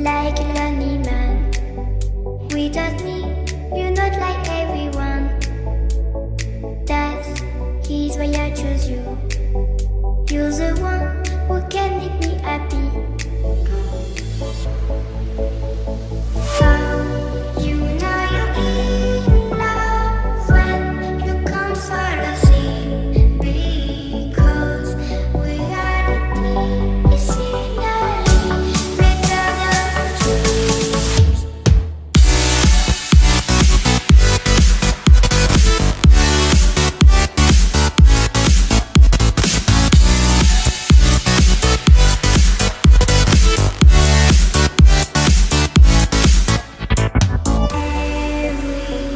like a lonely man. Without me, you're not like everyone. That's his why I chose you. You're the one who can make me happy. How you know you're in love when you come for the sea? Because reality is scenery better than dreams.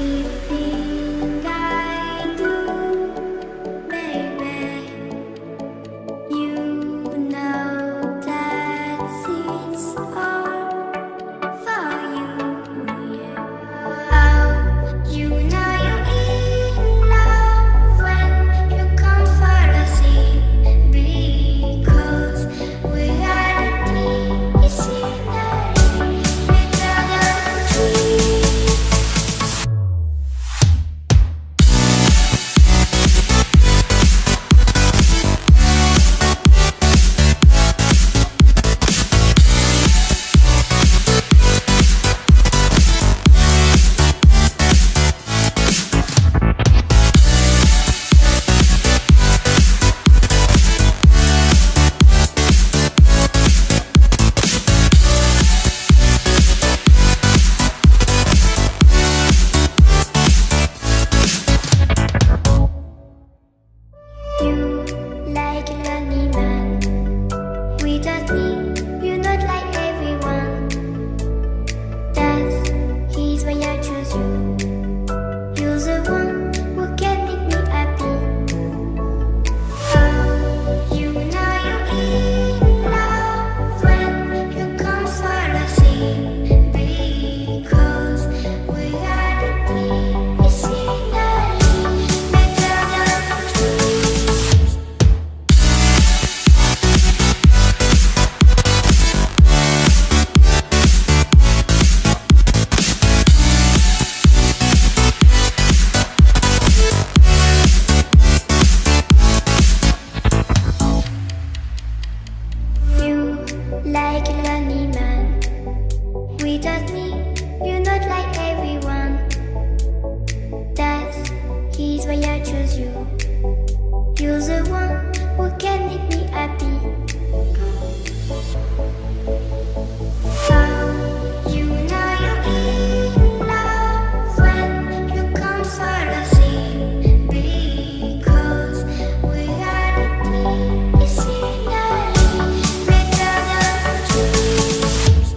Everything I do, baby, you know that it's all for you. Yeah. How you know you're in love when you come for the sea? Because reality is scenery better than dreams. You like a lonely man. Without me, you're not like everyone. That's his why I chose you. You're the one who can make me happy. How you know you're in love when you come for the sea? Because reality is scenery better than dreams. You like a lonely man. Without me, you're not like everyone. That's his why I chose you. You're the one who can make me happy. How you know you're in love when you come for the sea? Because reality is scenery better than dreams.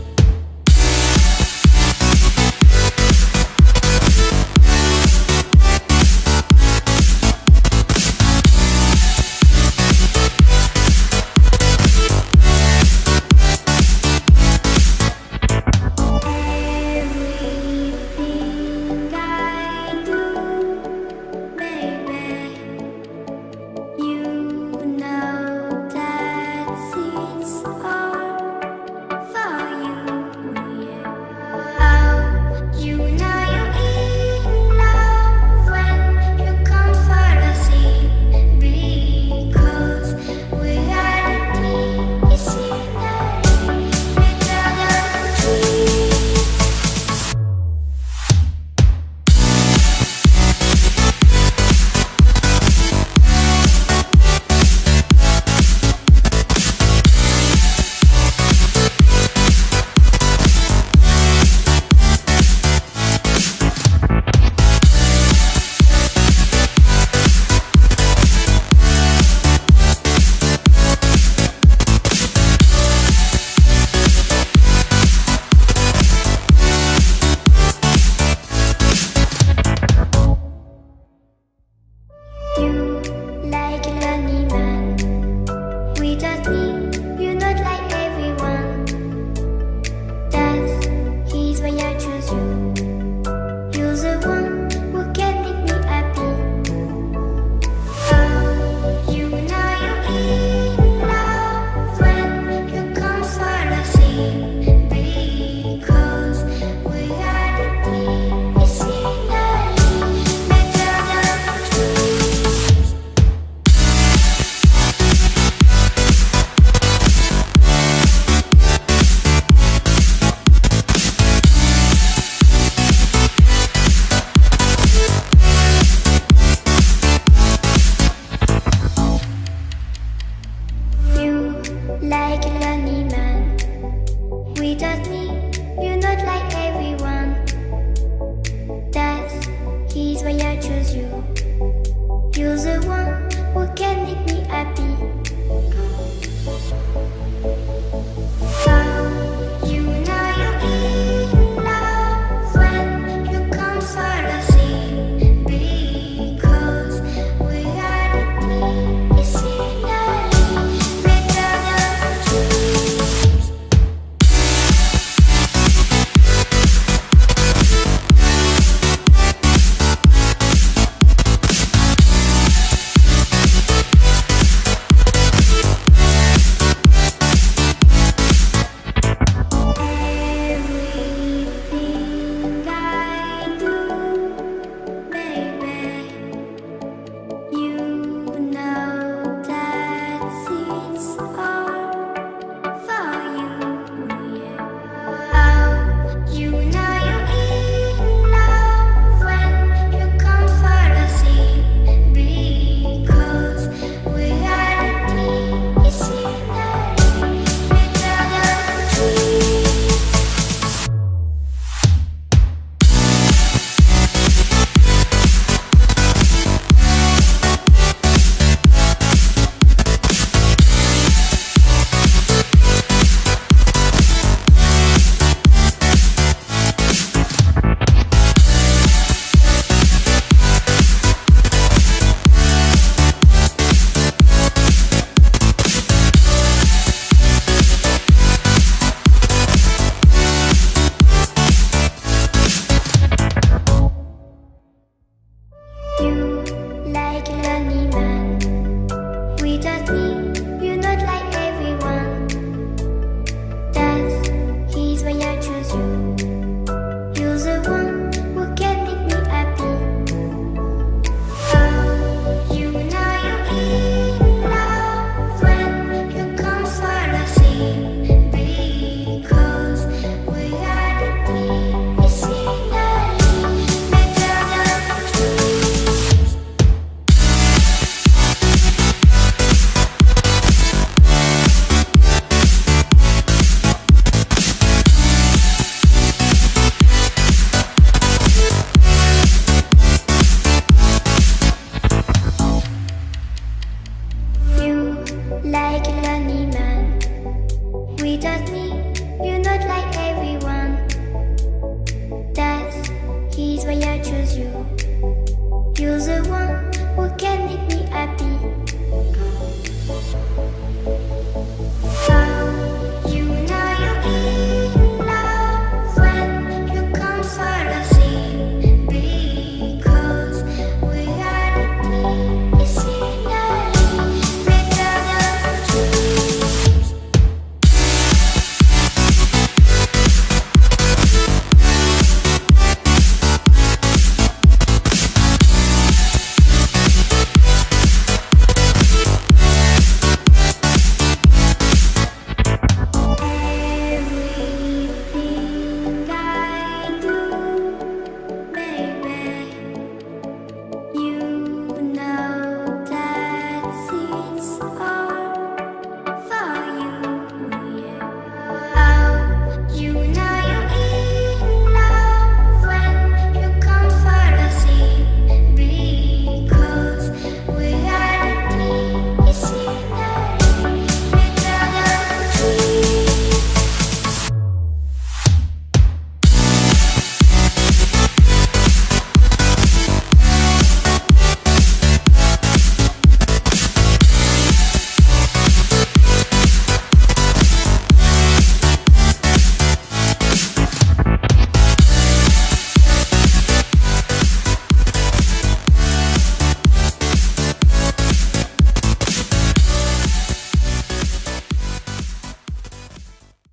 Without me, you're not like everyone.